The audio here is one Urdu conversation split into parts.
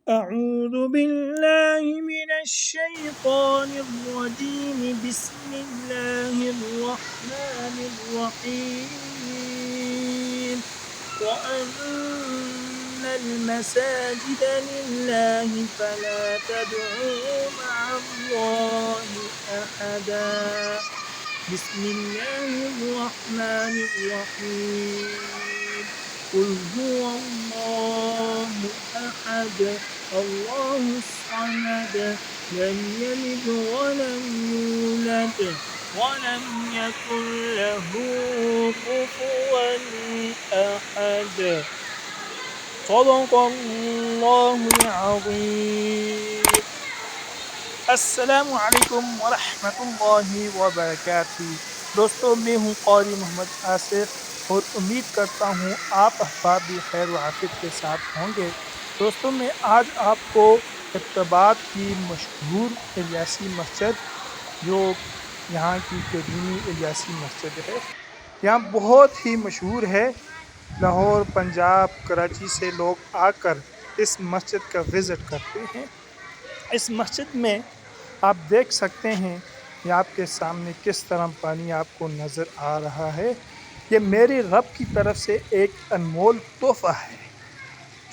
أعوذ بالله من الشيطان الرجيم بسم الله الرحمن الرحيم وأن المساجد لله فلا تدعوا مع الله أحدا بسم الله الرحمن الرحيم قل هو الله أحد الله الصمد لم يلد ولم يولد ولم يكن له كفوا أحد صدق الله العظيم السلام علیکم ورحمۃ اللہ وبرکاتہ۔ دوستو، میں ہوں قاری محمد آصف اور امید کرتا ہوں آپ احباب بھی خیر و عافیت کے ساتھ ہوں گے۔ دوستو، میں آج آپ کو ارتباط کی مشہور الیاسی مسجد، جو یہاں کی قدیمی الیاسی مسجد ہے، یہاں بہت ہی مشہور ہے۔ لاہور، پنجاب، کراچی سے لوگ آ کر اس مسجد کا وزٹ کرتے ہیں۔ اس مسجد میں آپ دیکھ سکتے ہیں، یہ آپ کے سامنے کس طرح پانی آپ کو نظر آ رہا ہے۔ یہ میرے رب کی طرف سے ایک انمول تحفہ ہے،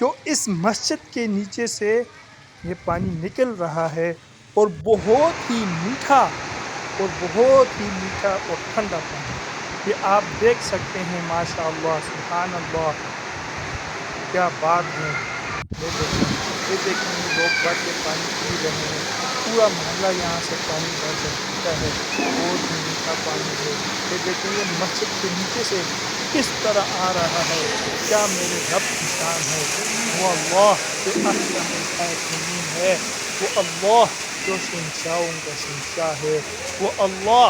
جو اس مسجد کے نیچے سے یہ پانی نکل رہا ہے، اور بہت ہی میٹھا اور ٹھنڈا پانی۔ یہ آپ دیکھ سکتے ہیں، ماشاء اللہ، سبحان اللہ، کیا بات ہے۔ یہ دیکھیں، لوگ بھر کے پانی پی رہے ہیں، پورا محلہ یہاں سے پانی بھر کر پیتا ہے، بہت ہی میٹھا پانی ہے۔ یہ دیکھیں، یہ مسجد کے نیچے سے کس طرح آ رہا ہے، کیا میرے رب کی شان ہے۔ وہ اللہ جو احسن الحاکمین ہے، وہ اللہ جو شہنشاہوں کا شہنشاہ ہے، وہ اللہ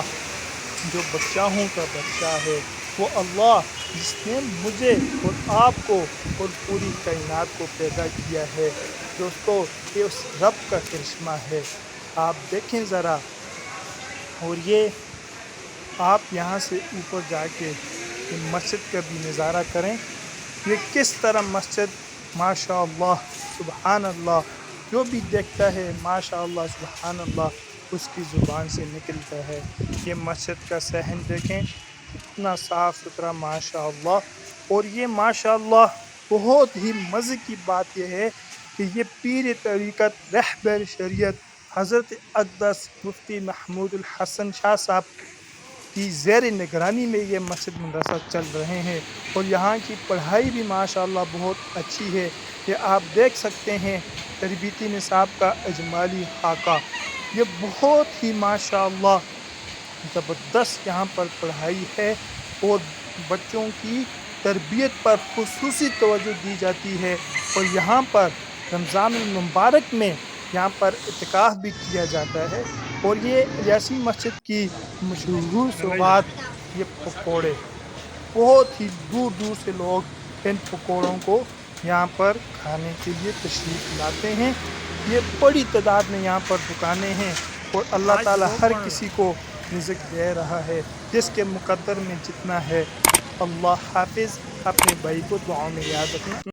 جو بادشاہوں کا بادشاہ ہے، وہ اللہ جس نے مجھے اور آپ کو اور پوری کائنات کو پیدا کیا ہے۔ دوستو، یہ اس رب کا کرشمہ ہے۔ آپ دیکھیں ذرا، اور یہ آپ یہاں سے اوپر جا کے یہ مسجد کا بھی نظارہ کریں۔ یہ کس طرح مسجد، ماشاء اللہ، سبحان اللہ، جو بھی دیکھتا ہے ماشاء اللہ، سبحان اللہ، اس کی زبان سے نکلتا ہے۔ یہ مسجد کا صحن دیکھیں، اتنا صاف ستھرا، ماشاء اللہ۔ اور یہ ماشاء اللہ بہت ہی مزے کی بات یہ ہے کہ یہ پیر طریقت رہبر شریعت حضرت اقدس مفتی محمود الحسن شاہ صاحب کی زیر نگرانی میں یہ مسجد مدرسہ چل رہے ہیں، اور یہاں کی پڑھائی بھی ماشاء اللہ بہت اچھی ہے۔ یہ آپ دیکھ سکتے ہیں، تربیتی نصاب کا اجمالی خاکہ، یہ بہت ہی ماشاء اللہ زبردست یہاں پر پڑھائی ہے، اور بچوں کی تربیت پر خصوصی توجہ دی جاتی ہے۔ اور یہاں پر رمضان المبارک میں یہاں پر اعتکاف بھی کیا جاتا ہے۔ اور یہ الیاسی مسجد کی مشہور سوغات، یہ پکوڑے، بہت ہی دور دور سے لوگ ان پکوڑوں کو یہاں پر کھانے کے لیے تشریف لاتے ہیں۔ یہ بڑی تعداد میں یہاں پر دکانیں ہیں، اور اللہ تعالیٰ ہر کسی کو رزق دے رہا ہے، جس کے مقدر میں جتنا ہے۔ اللہ حافظ، اپنے بھائی کو دعاؤں میں یاد رکھنا۔